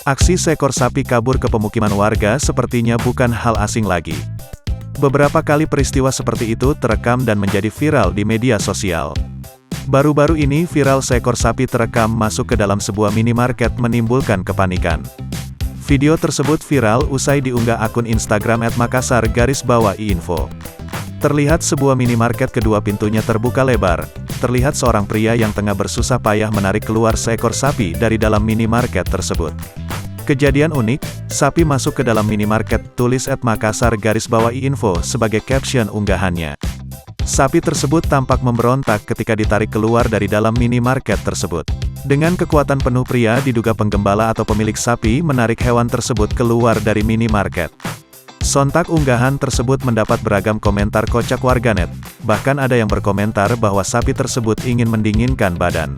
Aksi seekor sapi kabur ke pemukiman warga sepertinya bukan hal asing lagi. Beberapa kali peristiwa seperti itu terekam dan menjadi viral di media sosial. Baru-baru ini viral seekor sapi terekam masuk ke dalam sebuah minimarket menimbulkan kepanikan. Video tersebut viral usai diunggah akun Instagram @makassar_info. Terlihat sebuah minimarket kedua pintunya terbuka lebar. Terlihat seorang pria yang tengah bersusah payah menarik keluar seekor sapi dari dalam minimarket tersebut. Kejadian unik, sapi masuk ke dalam minimarket, tulis @makassar_info sebagai caption unggahannya. Sapi tersebut tampak memberontak ketika ditarik keluar dari dalam minimarket tersebut. Dengan kekuatan penuh pria diduga penggembala atau pemilik sapi menarik hewan tersebut keluar dari minimarket. Sontak unggahan tersebut mendapat beragam komentar kocak warganet. Bahkan ada yang berkomentar bahwa sapi tersebut ingin mendinginkan badan.